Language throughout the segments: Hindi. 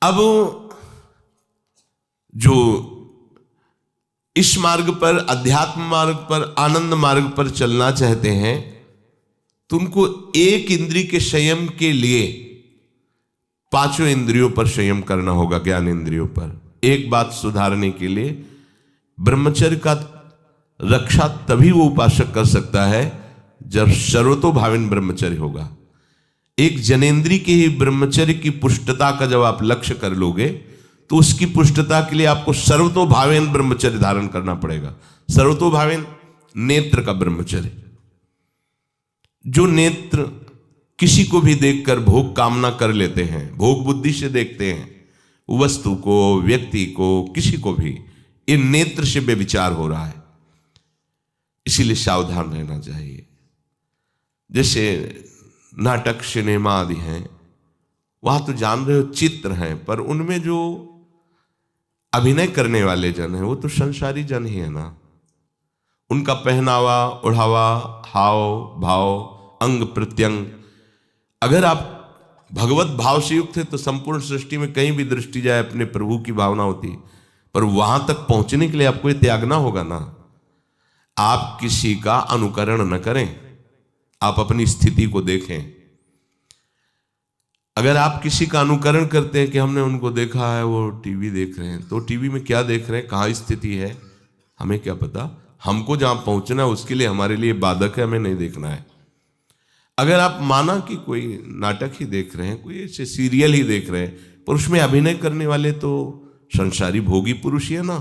अब जो इस मार्ग पर, अध्यात्म मार्ग पर, आनंद मार्ग पर चलना चाहते हैं तो उनको एक इंद्रिय के संयम के लिए पांचों इंद्रियों पर संयम करना होगा। ज्ञान इंद्रियों पर एक बात सुधारने के लिए ब्रह्मचर्य का रक्षा तभी वो उपासक कर सकता है जब सर्वतोभाविन ब्रह्मचर्य होगा। एक जनेन्द्रीय के ही ब्रह्मचर्य की पुष्टता का जब आप लक्ष्य कर लोगे तो उसकी पुष्टता के लिए आपको सर्वतोभावेन ब्रह्मचर्य धारण करना पड़ेगा। सर्वतोभावेन नेत्र का ब्रह्मचर्य, जो नेत्र किसी को भी देखकर भोग कामना कर लेते हैं, भोग बुद्धि से देखते हैं वस्तु को, व्यक्ति को, किसी को भी, ये नेत्र से बेविचार हो रहा है। इसीलिए सावधान रहना चाहिए। जैसे नाटक, सिनेमा आदि हैं, वहां तो जान रहे हो चित्र हैं, पर उनमें जो अभिनय करने वाले जन हैं वो तो संसारी जन ही है ना। उनका पहनावा, ओढ़ावा, हाव भाव, अंग प्रत्यंग, अगर आप भगवत भाव से युक्त है तो संपूर्ण सृष्टि में कहीं भी दृष्टि जाए अपने प्रभु की भावना होती है। पर वहां तक पहुंचने के लिए आपको ये त्यागना होगा ना। आप किसी का अनुकरण न करें, आप अपनी स्थिति को देखें। अगर आप किसी का अनुकरण करते हैं कि हमने उनको देखा है वो टीवी देख रहे हैं, तो टीवी में क्या देख रहे हैं, कहाँ स्थिति है, हमें क्या पता। हमको जहां पहुंचना है उसके लिए हमारे लिए बाधक है, हमें नहीं देखना है। अगर आप माना कि कोई नाटक ही देख रहे हैं, कोई ऐसे सीरियल ही देख रहे हैं, पर उसमें अभिनय करने वाले तो संसारी भोगी पुरुष ही है ना।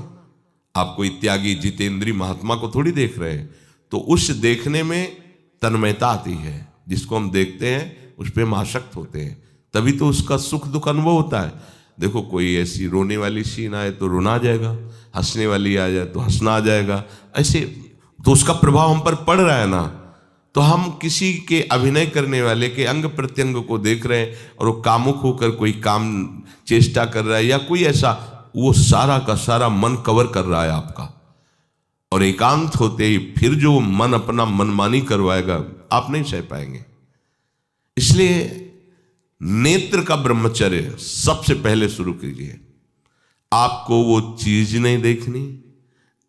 आप कोई त्यागी जितेंद्रीय महात्मा को थोड़ी देख रहे हैं। तो उस देखने में तन्मयता आती है, जिसको हम देखते हैं उस पर हम आसक्त होते हैं, तभी तो उसका सुख दुख अनुभव होता है। देखो कोई ऐसी रोने वाली सीन आए तो रोना आ जाएगा, हंसने वाली आ जाए तो हंसना आ जाएगा, ऐसे तो उसका प्रभाव हम पर पड़ रहा है ना। तो हम किसी के अभिनय करने वाले के अंग प्रत्यंग को देख रहे हैं और वो कामुक होकर कोई काम चेष्टा कर रहा है या कोई ऐसा, वो सारा का सारा मन कवर कर रहा है आपका। और एकांत होते ही फिर जो मन अपना मनमानी करवाएगा आप नहीं सह पाएंगे। इसलिए नेत्र का ब्रह्मचर्य सबसे पहले शुरू कीजिए। आपको वो चीज नहीं देखनी,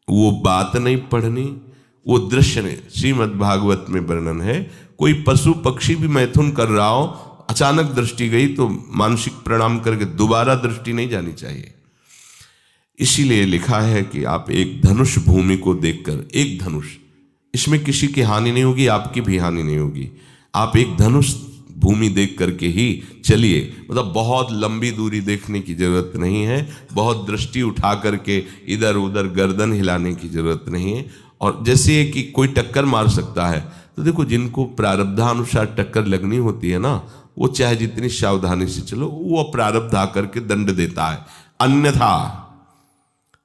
वो बात नहीं पढ़नी, वो दृश्य नहीं। श्रीमद् भागवत में वर्णन है, कोई पशु पक्षी भी मैथुन कर रहा हो, अचानक दृष्टि गई तो मानसिक प्रणाम करके दोबारा दृष्टि नहीं जानी चाहिए। इसीलिए लिखा है कि आप एक धनुष भूमि को देखकर, एक धनुष, इसमें किसी की हानि नहीं होगी, आपकी भी हानि नहीं होगी। आप एक धनुष भूमि देख करके ही चलिए। मतलब बहुत लंबी दूरी देखने की जरूरत नहीं है, बहुत दृष्टि उठा करके इधर उधर गर्दन हिलाने की जरूरत नहीं है। और जैसे कि कोई टक्कर मार सकता है, तो देखो जिनको प्रारब्धानुसार टक्कर लगनी होती है ना, वो चाहे जितनी सावधानी से चलो, वो प्रारब्ध आकर के दंड देता है। अन्यथा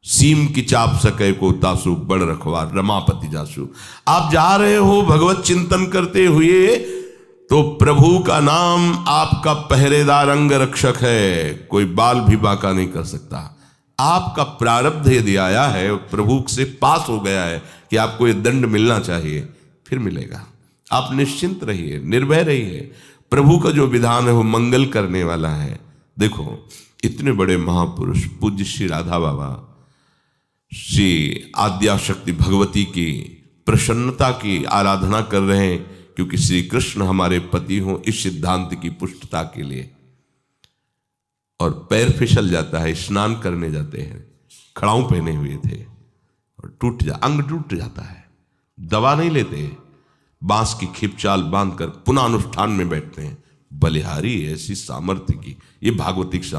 सीम की चाप सके को तासु, बड़ रखवार रमापति जासु। आप जा रहे हो भगवत चिंतन करते हुए तो प्रभु का नाम आपका पहरेदार अंग रक्षक है, कोई बाल भी बांका नहीं कर सकता। आपका प्रारब्ध यदि आया है, प्रभु से पास हो गया है कि आपको ये दंड मिलना चाहिए, फिर मिलेगा। आप निश्चिंत रहिए, निर्भय रहिए। प्रभु का जो विधान है वो मंगल करने वाला है। देखो इतने बड़े महापुरुष पूज्य श्री राधा बाबा, श्री आद्याशक्ति भगवती की प्रसन्नता की आराधना कर रहे हैं, क्योंकि श्री कृष्ण हमारे पति हों, इस सिद्धांत की पुष्टता के लिए। और पैर फिसल जाता है, स्नान करने जाते हैं, खड़ाऊ पहने हुए थे और अंग टूट जाता है, दवा नहीं लेते, बांस की खिपचाल बांधकर पुनः अनुष्ठान में बैठते हैं। बलिहारी ऐसी सामर्थ्य की, ये भागवतिक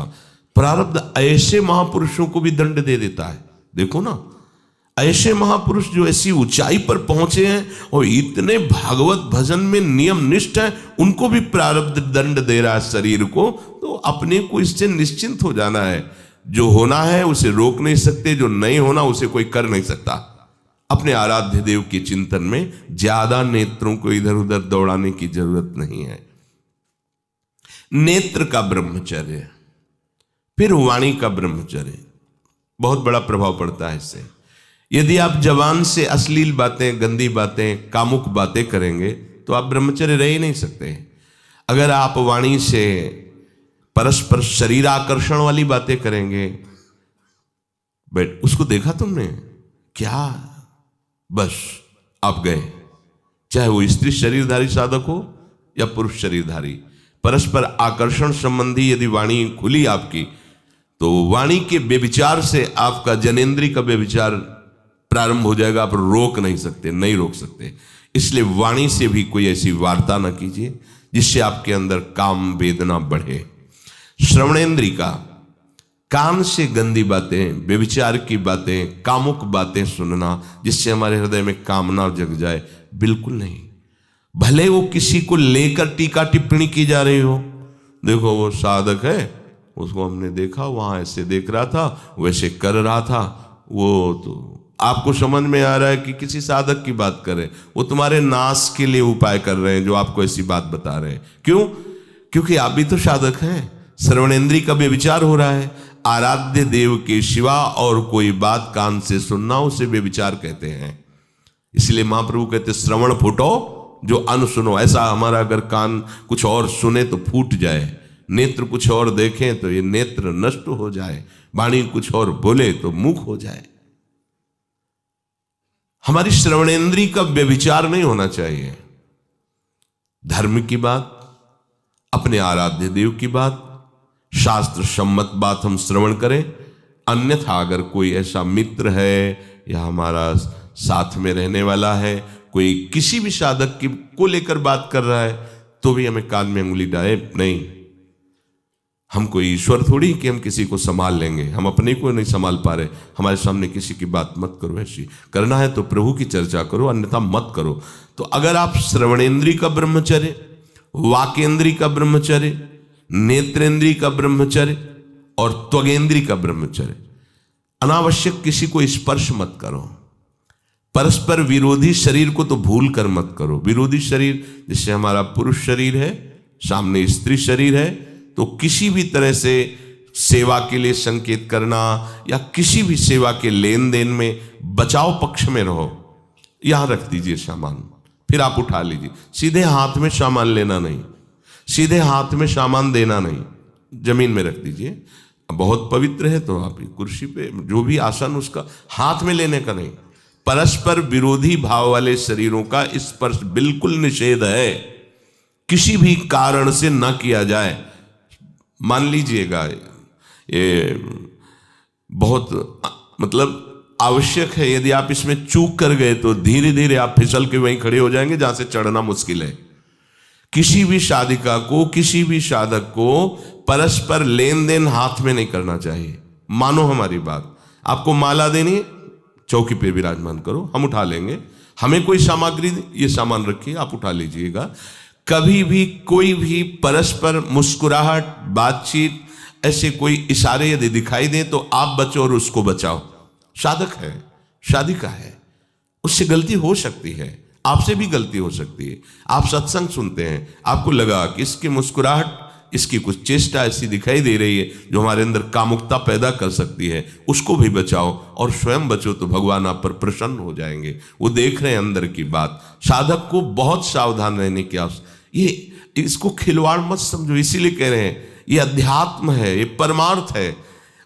प्रारब्ध ऐसे महापुरुषों को भी दंड दे देता है। देखो ना, ऐसे महापुरुष जो ऐसी ऊंचाई पर पहुंचे हैं और इतने भागवत भजन में नियम निष्ठ हैं, उनको भी प्रारब्ध दंड दे रहा है शरीर को। तो अपने को इससे निश्चिंत हो जाना है। जो होना है उसे रोक नहीं सकते, जो नहीं होना उसे कोई कर नहीं सकता। अपने आराध्य देव के चिंतन में ज्यादा नेत्रों को इधर उधर दौड़ाने की जरूरत नहीं है। नेत्र का ब्रह्मचर्य, फिर वाणी का ब्रह्मचर्य, बहुत बड़ा प्रभाव पड़ता है इससे। यदि आप जवान से अश्लील बातें, गंदी बातें, कामुक बातें करेंगे तो आप ब्रह्मचर्य रह ही नहीं सकते। अगर आप वाणी से परस्पर शरीर आकर्षण वाली बातें करेंगे। बट उसको देखा तुमने क्या? बस आप गए, चाहे वो स्त्री शरीरधारी साधक हो या पुरुष शरीरधारी। परस्पर आकर्षण संबंधी यदि वाणी खुली आपकी, तो वाणी के व्यभिचार से आपका जनेंद्री का व्यभिचार प्रारंभ हो जाएगा। आप रोक नहीं सकते, नहीं रोक सकते। इसलिए वाणी से भी कोई ऐसी वार्ता ना कीजिए जिससे आपके अंदर काम वेदना बढ़े। श्रवणेंद्री का, कान से गंदी बातें, व्यभिचार की बातें, कामुक बातें सुनना जिससे हमारे हृदय में कामना जग जाए, बिल्कुल नहीं। भले वो किसी को लेकर टीका टिप्पणी की जा रही हो, देखो वो साधक है, उसको हमने देखा वहां ऐसे देख रहा था, वैसे कर रहा था, वो तो आपको समझ में आ रहा है कि किसी साधक की बात कर रहे हैं, वो तुम्हारे नाश के लिए उपाय कर रहे हैं जो आपको ऐसी बात बता रहे हैं। क्यों? क्योंकि आप भी तो साधक हैं। श्रवणेंद्री का व्यभिचार हो रहा है। आराध्य देव के सिवा और कोई बात कान से सुनना उसे व्यभिचार कहते हैं। इसलिए महाप्रभु कहते श्रवण फूटो जो अन सुनो। ऐसा हमारा अगर कान कुछ और सुने तो फूट जाए, नेत्र कुछ और देखें तो ये नेत्र नष्ट हो जाए, वाणी कुछ और बोले तो मुख हो जाए। हमारी श्रवणेंद्री का व्यभिचार नहीं होना चाहिए। धर्म की बात, अपने आराध्य देव की बात, शास्त्र सम्मत बात हम श्रवण करें। अन्यथा अगर कोई ऐसा मित्र है या हमारा साथ में रहने वाला है, कोई किसी भी साधक की को लेकर बात कर रहा है, तो भी हमें कान में उंगली डाले नहीं। हम कोई ईश्वर थोड़ी कि हम किसी को संभाल लेंगे, हम अपने को नहीं संभाल पा रहे। हमारे सामने किसी की बात मत करो, ऐसी करना है तो प्रभु की चर्चा करो, अन्यथा मत करो। तो अगर आप श्रवणेंद्री का ब्रह्मचर्य, वाकेंद्री का ब्रह्मचर्य, नेत्रेंद्री का ब्रह्मचर्य और त्वगेंद्री का ब्रह्मचर्य, अनावश्यक किसी को स्पर्श मत करो। परस्पर विरोधी शरीर को तो भूल कर मत करो। विरोधी शरीर जिससे हमारा पुरुष शरीर है, सामने स्त्री शरीर है, तो किसी भी तरह से सेवा के लिए संकेत करना या किसी भी सेवा के लेन देन में बचाव पक्ष में रहो। यहां रख दीजिए सामान, फिर आप उठा लीजिए। सीधे हाथ में सामान लेना नहीं, सीधे हाथ में सामान देना नहीं, जमीन में रख दीजिए। बहुत पवित्र है तो आप कुर्सी पे जो भी आसन उसका हाथ में लेने का नहीं। परस्पर विरोधी भाव वाले शरीरों का स्पर्श बिल्कुल निषेध है, किसी भी कारण से न किया जाए। मान लीजिएगा ये बहुत मतलब आवश्यक है, यदि आप इसमें चूक कर गए तो धीरे धीरे आप फिसल के वहीं खड़े हो जाएंगे जहां से चढ़ना मुश्किल है। किसी भी साधिका को, किसी भी साधक को परस्पर लेन देन हाथ में नहीं करना चाहिए। मानो हमारी बात, आपको माला देनी, चौकी पे विराजमान करो, हम उठा लेंगे। हमें कोई सामग्री, ये सामान रखिए, आप उठा लीजिएगा। कभी भी कोई भी परस्पर मुस्कुराहट, बातचीत, ऐसे कोई इशारे यदि दिखाई दे तो आप बचो और उसको बचाओ। साधक है, साधिका है, उससे गलती हो सकती है, आपसे भी गलती हो सकती है। आप सत्संग सुनते हैं, आपको लगा कि इसकी मुस्कुराहट, इसकी कुछ चेष्टा ऐसी दिखाई दे रही है जो हमारे अंदर कामुकता पैदा कर सकती है, उसको भी बचाओ और स्वयं बचो, तो भगवान आप पर प्रसन्न हो जाएंगे। वो देख रहे हैं अंदर की बात। साधक को बहुत सावधान रहने की आवश्यकता। ये इसको खिलवाड़ मत समझो, इसीलिए कह रहे हैं ये अध्यात्म है, ये परमार्थ है।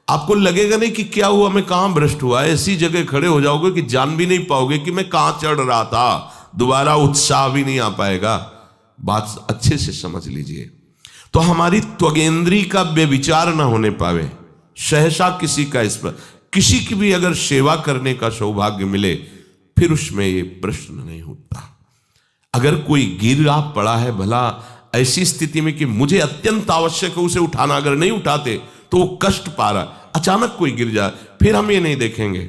आपको लगेगा नहीं कि क्या हुआ, मैं कहां भ्रष्ट हुआ, ऐसी जगह खड़े हो जाओगे कि जान भी नहीं पाओगे कि मैं कहां चढ़ रहा था, दोबारा उत्साह भी नहीं आ पाएगा। बात अच्छे से समझ लीजिए। तो हमारी त्वगेंद्री का व्यभिचार ना होने पावे। सहसा किसी का इस पर, किसी की भी अगर सेवा करने का सौभाग्य मिले, फिर उसमें ये प्रश्न नहीं उठता। अगर कोई गिरा पड़ा है, भला ऐसी स्थिति में कि मुझे अत्यंत आवश्यक है उसे उठाना, अगर नहीं उठाते तो वो कष्ट पा रहा, अचानक कोई गिर जाए, फिर हम ये नहीं देखेंगे,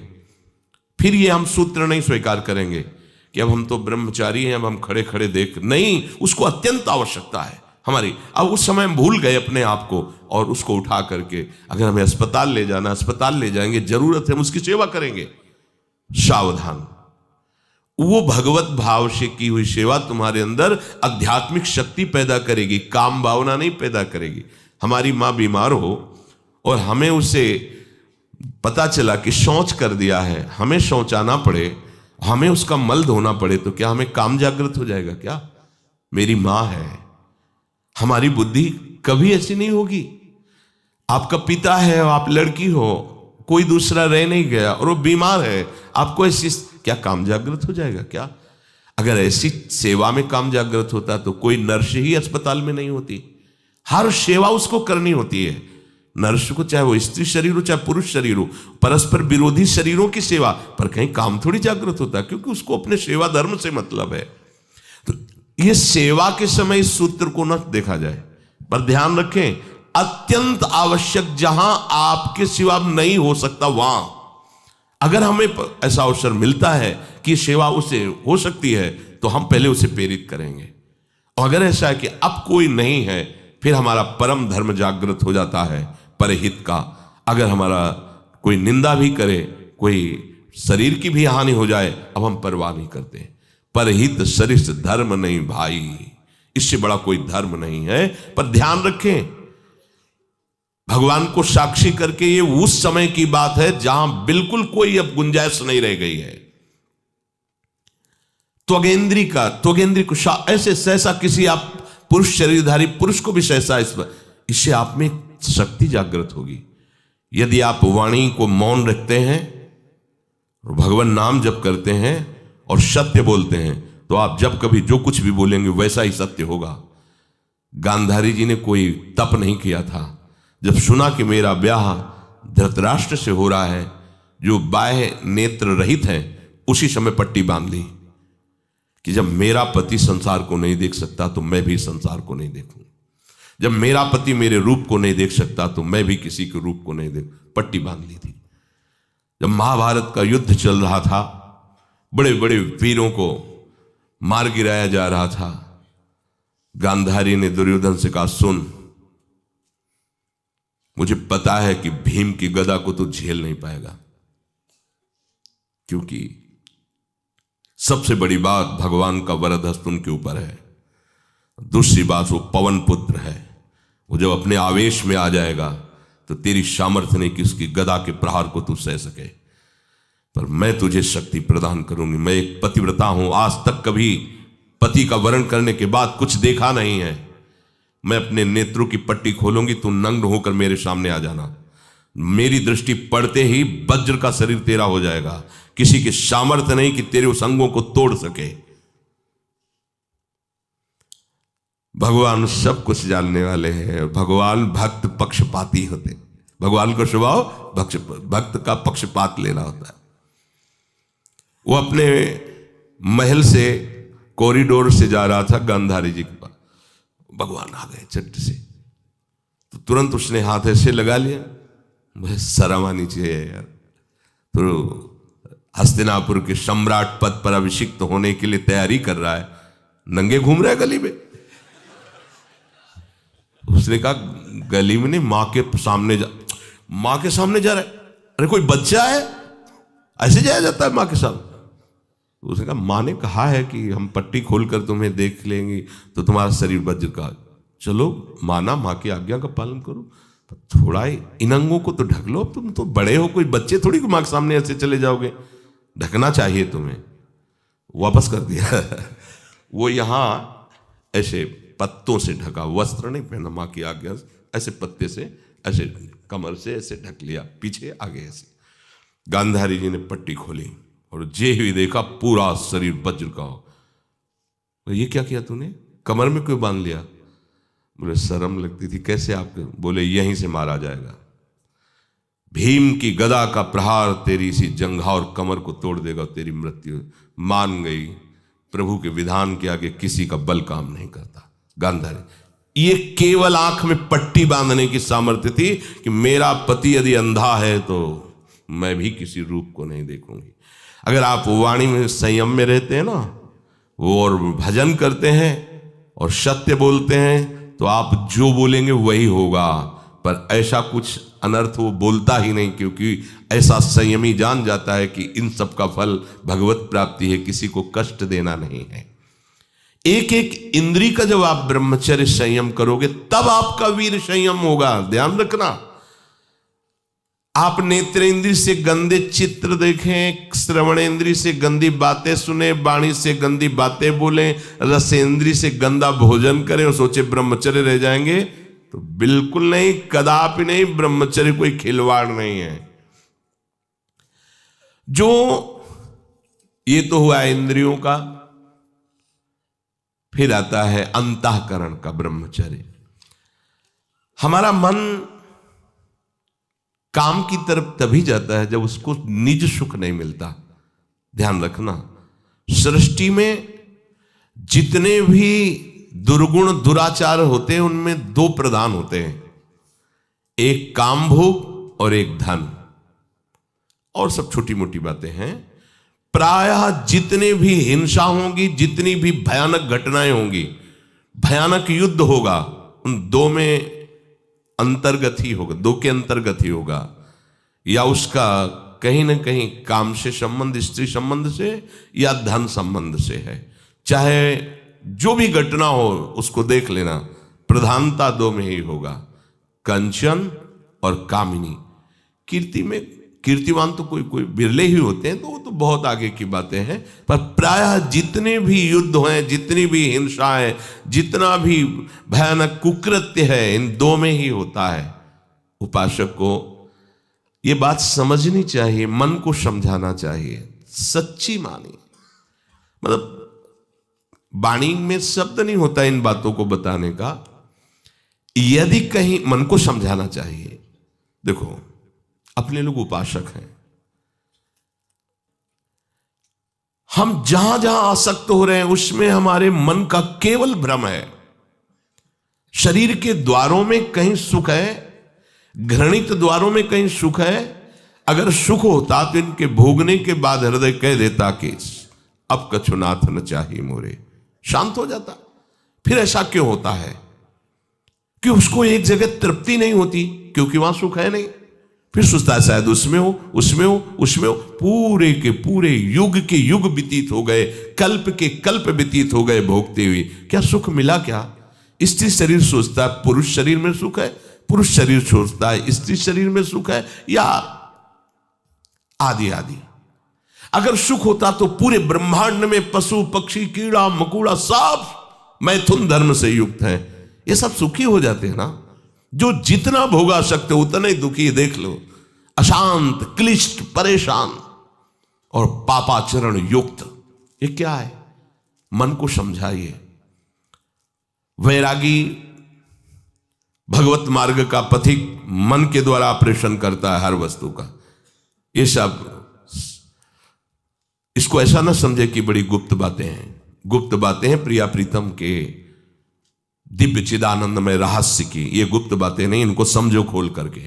फिर ये हम सूत्र नहीं स्वीकार करेंगे कि अब हम तो ब्रह्मचारी हैं, अब हम खड़े खड़े देख नहीं। उसको अत्यंत आवश्यकता है हमारी। अब उस समय हम भूल गए अपने आप को और उसको उठा करके अगर हमें अस्पताल ले जाना, अस्पताल ले जाएंगे, जरूरत है हम उसकी सेवा करेंगे। सावधान। वो भगवत भाव से की हुई सेवा तुम्हारे अंदर आध्यात्मिक शक्ति पैदा करेगी, काम भावना नहीं पैदा करेगी। हमारी माँ बीमार हो और हमें उसे पता चला कि शौच कर दिया है, हमें शौचाना पड़े, हमें उसका मल धोना पड़े, तो क्या हमें काम जागृत हो जाएगा? क्या मेरी माँ है, हमारी बुद्धि कभी ऐसी नहीं होगी आपका पिता है और आप लड़की हो, कोई दूसरा रह नहीं गया और वो बीमार है, आपको ऐसी क्या काम जागृत हो जाएगा क्या? अगर ऐसी सेवा में काम जागृत होता तो कोई नर्स ही अस्पताल में नहीं होती। हर सेवा उसको करनी होती है, नर्स को, चाहे वो स्त्री शरीर हो चाहे पुरुष शरीर हो, परस्पर विरोधी शरीरों की सेवा, पर कहीं काम थोड़ी जागृत होता है, क्योंकि उसको अपने सेवा धर्म से मतलब है। तो ये सेवा के समय इस सूत्र को न देखा जाए, पर ध्यान रखें, अत्यंत आवश्यक जहां आपके सिवा नहीं हो सकता वहां अगर हमें ऐसा अवसर मिलता है कि सेवा उसे हो सकती है तो हम पहले उसे प्रेरित करेंगे। और अगर ऐसा है कि अब कोई नहीं है, फिर हमारा परम धर्म जागृत हो जाता है परहित का। अगर हमारा कोई निंदा भी करे, कोई शरीर की भी हानि हो जाए, अब हम परवाह नहीं करते। परहित सरिस धर्म नहीं भाई, इससे बड़ा कोई धर्म नहीं है। पर ध्यान रखें, भगवान को साक्षी करके ये उस समय की बात है जहां बिल्कुल कोई अब गुंजाइश नहीं रह गई है। त्वगेंद्री को ऐसे सहसा किसी आप पुरुष शरीरधारी पुरुष को भी सहसा इससे आप में शक्ति जागृत होगी। यदि आप वाणी को मौन रखते हैं और भगवान नाम जप करते हैं और सत्य बोलते हैं, तो आप जब कभी जो कुछ भी बोलेंगे वैसा ही सत्य होगा। गांधारी जी ने कोई तप नहीं किया था, जब सुना कि मेरा ब्याह धृतराष्ट्र से हो रहा है जो बाह्य नेत्र रहित है, उसी समय पट्टी बांध ली कि जब मेरा पति संसार को नहीं देख सकता तो मैं भी संसार को नहीं देखूं। जब मेरा पति मेरे रूप को नहीं देख सकता तो मैं भी किसी के रूप को नहीं देख, पट्टी बांध ली थी। जब महाभारत का युद्ध चल रहा था, बड़े बड़े वीरों को मार गिराया जा रहा था, गांधारी ने दुर्योधन से कहा, सुन, मुझे पता है कि भीम की गदा को तो झेल नहीं पाएगा, क्योंकि सबसे बड़ी बात भगवान का वरद हस्त उनके ऊपर है। दूसरी बात, वो पवन पुत्र है, वो जब अपने आवेश में आ जाएगा तो तेरी सामर्थ्य नहीं कि उसकी गदा के प्रहार को तू सह सके, पर मैं तुझे शक्ति प्रदान करूंगी। मैं एक पतिव्रता हूं, आज तक कभी पति का वरण करने के बाद कुछ देखा नहीं है। मैं अपने नेत्रों की पट्टी खोलूंगी, तू नग्न होकर मेरे सामने आ जाना। मेरी दृष्टि पड़ते ही वज्र का शरीर तेरा हो जाएगा, किसी के सामर्थ्य नहीं कि तेरे उस अंगों को तोड़ सके। भगवान सब कुछ जानने वाले हैं, भगवान भक्त पक्षपाती होते। भगवान का स्वभाव भक्त का पक्षपात लेना होता है। वो अपने महल से कॉरिडोर से जा रहा था गांधारी जी के पास, भगवान आ गए चट से, तो तुरंत उसने हाथ ऐसे लगा लिया, मुझे शर्म आनी चाहिए यार, तो हस्तिनापुर के सम्राट पद पर अभिषिक्त होने के लिए तैयारी कर रहा है, नंगे घूम रहा है गली में। उसने कहा, गली में नहीं, मां के सामने जा रहा है। अरे कोई बच्चा है, ऐसे जाया जाता है मां के सामने? उसने कहा, मां ने कहा है कि हम पट्टी खोलकर तुम्हें देख लेंगे तो तुम्हारा शरीर वज्र का, चलो माना, मां की आज्ञा का पालन करो, थोड़ा इन अंगों को तो ढक लो, तुम तो बड़े हो, कोई बच्चे थोड़ी को मां के सामने ऐसे चले जाओगे, ढकना चाहिए तुम्हें। वापस कर दिया। वो यहां ऐसे पत्तों से ढका, वस्त्र नहीं पहना, मां की आज्ञा, ऐसे पत्ते से ऐसे कमर से ऐसे ढक लिया, पीछे आगे ऐसे। गांधारी जी ने पट्टी खोली और जे ही देखा पूरा शरीर वज्र का हो। ये क्या किया तूने, कमर में क्यों बांध लिया? बोले शर्म लगती थी। कैसे आपके? बोले यहीं से मारा जाएगा, भीम की गदा का प्रहार तेरी इसी जंघा और कमर को तोड़ देगा, तेरी मृत्यु। मान गई, प्रभु के विधान के आगे किसी का बल काम नहीं करता। गांधारी, ये केवल आंख में पट्टी बांधने की सामर्थ्य थी कि मेरा पति यदि अंधा है तो मैं भी किसी रूप को नहीं देखूंगी। अगर आप वाणी में संयम में रहते हैं ना, वो और भजन करते हैं और सत्य बोलते हैं, तो आप जो बोलेंगे वही होगा। पर ऐसा कुछ अनर्थ वो बोलता ही नहीं, क्योंकि ऐसा संयमी जान जाता है कि इन सब का फल भगवत प्राप्ति है, किसी को कष्ट देना नहीं है। एक एक इंद्री का जब आप ब्रह्मचर्य संयम करोगे तब आपका वीर संयम होगा। ध्यान रखना, आप नेत्रेंद्री से गंदे चित्र देखें, श्रवणेंद्री से गंदी बातें सुने, वाणी से गंदी बातें बोलें, रसेंद्री से गंदा भोजन करें और सोचे ब्रह्मचर्य रह जाएंगे, तो बिल्कुल नहीं, कदापि नहीं, ब्रह्मचर्य कोई खिलवाड़ नहीं है। जो ये तो हुआ इंद्रियों का, फिर आता है अंतःकरण का ब्रह्मचर्य। हमारा मन काम की तरफ तभी जाता है जब उसको निज सुख नहीं मिलता। ध्यान रखना, सृष्टि में जितने भी दुर्गुण दुराचार होते हैं उनमें दो प्रधान होते हैं, एक काम भोग और एक धन, और सब छोटी मोटी बातें हैं। प्रायः जितने भी हिंसा होगी, जितनी भी भयानक घटनाएं होंगी, भयानक युद्ध होगा, उन दो में अंतर्गत ही होगा, दो के अंतर्गत ही होगा। या उसका कहीं ना कहीं काम से संबंध, स्त्री संबंध से या धन संबंध से है। चाहे जो भी घटना हो उसको देख लेना, प्रधानता दो में ही होगा, कंचन और कामिनी। कीर्ति में कीर्तिवान तो कोई कोई बिरले ही होते हैं, तो वो तो बहुत आगे की बातें हैं। पर प्रायः जितने भी युद्ध हैं, जितनी भी हिंसा है, जितना भी भयानक कुकृत्य है, इन दो में ही होता है। उपासक को ये बात समझनी चाहिए, मन को समझाना चाहिए, सच्ची मानी। मतलब वाणी में शब्द नहीं होता इन बातों को बताने का, यदि कहीं मन को समझाना चाहिए। देखो, अपने लोग उपासक हैं, हम जहां जहां आसक्त हो रहे हैं उसमें हमारे मन का केवल भ्रम है। शरीर के द्वारों में कहीं सुख है, घृणित द्वारों में कहीं सुख है। अगर सुख होता तो इनके भोगने के बाद हृदय कह देता कि अब कछुनाथ न चाहिए मोरे, शांत हो जाता। फिर ऐसा क्यों होता है कि उसको एक जगह तृप्ति नहीं होती, क्योंकि वहां सुख है नहीं। फिर सोचता है शायद उसमें हो, उसमें हो, उसमें हो। पूरे के पूरे युग के युग व्यतीत हो गए, कल्प के कल्प व्यतीत हो गए भोगते हुए, क्या सुख मिला? क्या स्त्री शरीर सोचता है पुरुष शरीर में सुख है, पुरुष शरीर सोचता है स्त्री शरीर में सुख है, या आदि आदि। अगर सुख होता तो पूरे ब्रह्मांड में पशु पक्षी कीड़ा मकोड़ा सब मैथुन धर्म से युक्त हैं, ये सब सुखी हो जाते हैं ना। जो जितना भोगा सकते उतना ही दुखी, देख लो, अशांत, क्लिष्ट, परेशान और पापाचरण युक्त। ये क्या है? मन को समझाइए। वैरागी भगवत मार्ग का पथिक मन के द्वारा ऑपरेशन करता है हर वस्तु का। ये सब इसको ऐसा ना समझे कि बड़ी गुप्त बातें हैं। गुप्त बातें हैं प्रिया प्रीतम के दिव्य चिदानंदमय रहस्य की, ये गुप्त बातें नहीं, इनको समझो खोल करके।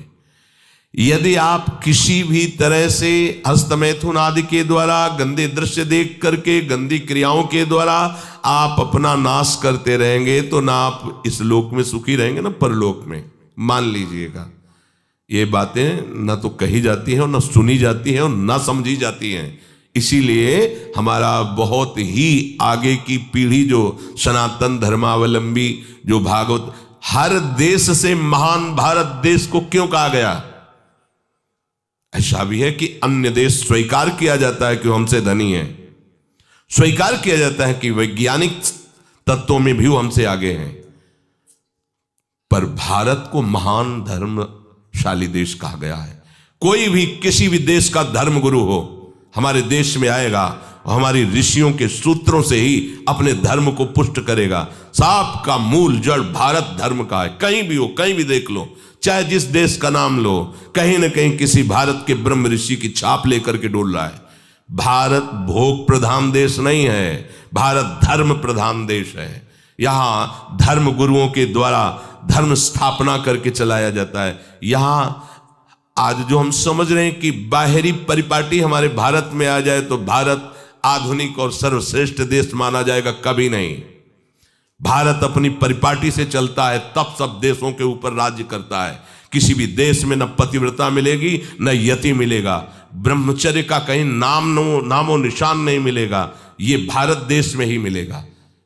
यदि आप किसी भी तरह से हस्तमैथुन आदि के द्वारा, गंदे दृश्य देख करके, गंदी क्रियाओं के द्वारा आप अपना नाश करते रहेंगे, तो ना आप इस लोक में सुखी रहेंगे ना परलोक में। मान लीजिएगा, ये बातें न तो कही जाती हैं और न सुनी जाती हैं और न समझी जाती हैं। इसीलिए हमारा बहुत ही आगे की पीढ़ी जो सनातन धर्मावलंबी, जो भागवत, हर देश से महान भारत देश को क्यों कहा गया? ऐसा भी है कि अन्य देश स्वीकार किया जाता है कि वो हमसे धनी है, स्वीकार किया जाता है कि वैज्ञानिक तत्वों में भी वो हमसे आगे हैं, पर भारत को महान धर्मशाली देश कहा गया है। कोई भी किसी भी देश का धर्म गुरु हो, हमारे देश में आएगा और हमारी ऋषियों के सूत्रों से ही अपने धर्म को पुष्ट करेगा। सांप का मूल जड़ भारत धर्म का है। कहीं भी हो, कहीं भी देख लो, चाहे जिस देश का नाम लो, कहीं ना कहीं किसी भारत के ब्रह्म ऋषि की छाप लेकर के डोल रहा है। भारत भोग प्रधान देश नहीं है, भारत धर्म प्रधान देश है। यहां धर्म गुरुओं के द्वारा धर्म स्थापना करके चलाया जाता है। यहां आज जो हम समझ रहे हैं कि बाहरी परिपाटी हमारे भारत में आ जाए तो भारत आधुनिक और सर्वश्रेष्ठ देश माना जाएगा, कभी नहीं। भारत अपनी परिपाटी से चलता है, तब सब देशों के ऊपर राज्य करता है। किसी भी देश में न पतिव्रता मिलेगी न यति मिलेगा, ब्रह्मचर्य का कहीं नामो निशान नहीं मिलेगा। ये भारत देश में ही मिलेगा।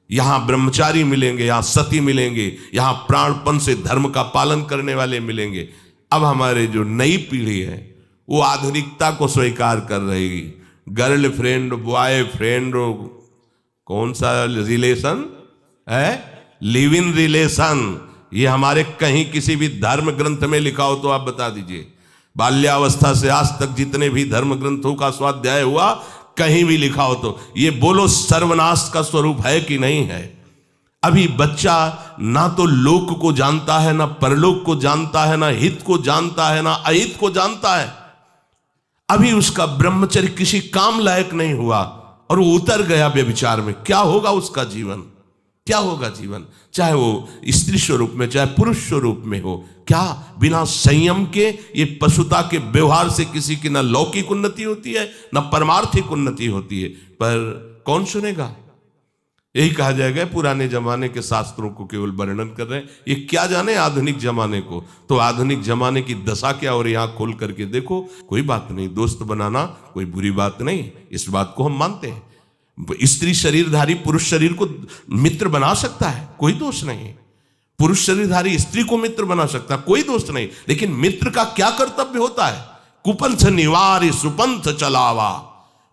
यहां ब्रह्मचारी मिलेंगे, यहां सती मिलेंगे, यहां प्राणपन से धर्म का पालन करने वाले मिलेंगे। अब हमारे जो नई पीढ़ी है वो आधुनिकता को स्वीकार कर रही। गर्लफ्रेंड, बॉयफ्रेंड, कौन सा रिलेशन है, लिव इन रिलेशन, ये हमारे कहीं किसी भी धर्म ग्रंथ में लिखा हो तो आप बता दीजिए। बाल्यावस्था से आज तक जितने भी धर्म ग्रंथों का स्वाध्याय हुआ, कहीं भी लिखा हो तो ये बोलो सर्वनाश का स्वरूप है कि नहीं है। अभी बच्चा ना तो लोक को जानता है, ना परलोक को जानता है, ना हित को जानता है, ना अहित को जानता है। अभी उसका ब्रह्मचर्य किसी काम लायक नहीं हुआ और वो उतर गया व्यभिचार में। क्या होगा उसका जीवन, क्या होगा जीवन, चाहे वो स्त्री स्वरूप में चाहे पुरुष स्वरूप में हो। क्या बिना संयम के ये पशुता के व्यवहार से किसी की ना लौकिक उन्नति होती है ना परमार्थिक उन्नति होती है। पर कौन सुनेगा। यही कहा जाएगा पुराने जमाने के शास्त्रों को केवल वर्णन कर रहे हैं, ये क्या जाने आधुनिक जमाने को। तो आधुनिक जमाने की दशा क्या, और यहाँ खोल करके देखो। कोई बात नहीं, दोस्त बनाना कोई बुरी बात नहीं, इस बात को हम मानते हैं। स्त्री शरीरधारी पुरुष शरीर को मित्र बना सकता है, कोई दोष नहीं। पुरुष शरीरधारी स्त्री को मित्र बना सकता है, कोई दोष नहीं। लेकिन मित्र का क्या कर्तव्य होता है। कुपंथ निवार सुपंथ चलावा,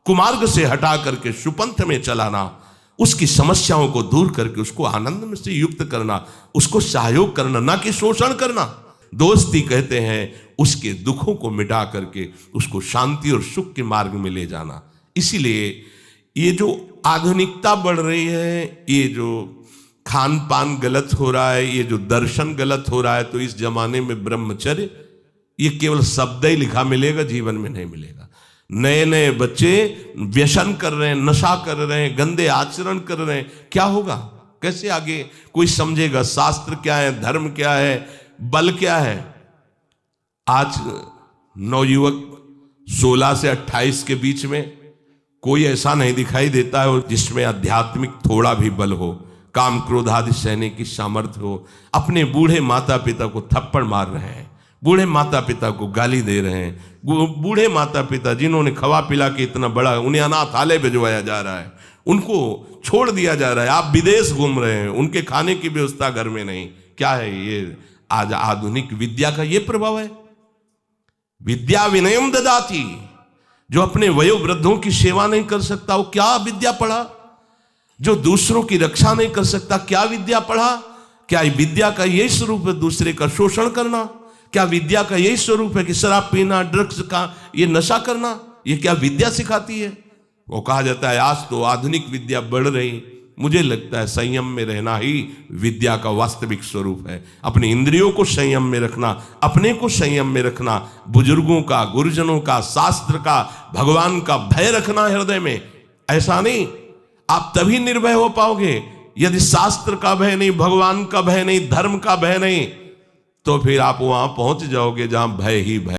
कुमार्ग से हटा करके सुपंथ में चलाना, उसकी समस्याओं को दूर करके उसको आनंद में से युक्त करना, उसको सहयोग करना, ना कि शोषण करना। दोस्ती कहते हैं उसके दुखों को मिटा करके उसको शांति और सुख के मार्ग में ले जाना। इसीलिए ये जो आधुनिकता बढ़ रही है, ये जो खान पान गलत हो रहा है, ये जो दर्शन गलत हो रहा है, तो इस जमाने में ब्रह्मचर्य ये केवल शब्द ही लिखा मिलेगा, जीवन में नहीं मिलेगा। नए नए बच्चे व्यसन कर रहे हैं, नशा कर रहे हैं, गंदे आचरण कर रहे हैं। क्या होगा, कैसे आगे कोई समझेगा शास्त्र क्या है, धर्म क्या है, बल क्या है। आज नवयुवक 16 से 28 के बीच में कोई ऐसा नहीं दिखाई देता है जिसमें आध्यात्मिक थोड़ा भी बल हो, काम क्रोध आदि सहने की सामर्थ्य हो। अपने बूढ़े माता पिता को थप्पड़ मार रहे हैं, बूढ़े माता पिता को गाली दे रहे हैं, बूढ़े माता पिता जिन्होंने खवा पिला के इतना बड़ा, उन्हें अनाथालय भिजवाया जा रहा है, उनको छोड़ दिया जा रहा है। आप विदेश घूम रहे हैं, उनके खाने की व्यवस्था घर में नहीं। क्या है ये आज आधुनिक विद्या का ये प्रभाव है। विद्या विनयम ददाति, जो अपने वयोवृद्धों की सेवा नहीं कर सकता वो क्या विद्या पढ़ा। जो दूसरों की रक्षा नहीं कर सकता क्या विद्या पढ़ा। क्या विद्या का यही स्वरूप है दूसरे का शोषण करना। क्या विद्या का यही स्वरूप है कि शराब पीना, ड्रग्स का ये नशा करना, ये क्या विद्या सिखाती है। वो कहा जाता है आज तो आधुनिक विद्या बढ़ रही, मुझे लगता है संयम में रहना ही विद्या का वास्तविक स्वरूप है। अपने इंद्रियों को संयम में रखना, अपने को संयम में रखना, बुजुर्गों का, गुरुजनों का, शास्त्र का, भगवान का भय रखना हृदय में। ऐसा नहीं, आप तभी निर्भय हो पाओगे यदि शास्त्र का भय नहीं, भगवान का भय नहीं, धर्म का भय नहीं, तो फिर आप वहां पहुंच जाओगे जहां भय ही भय।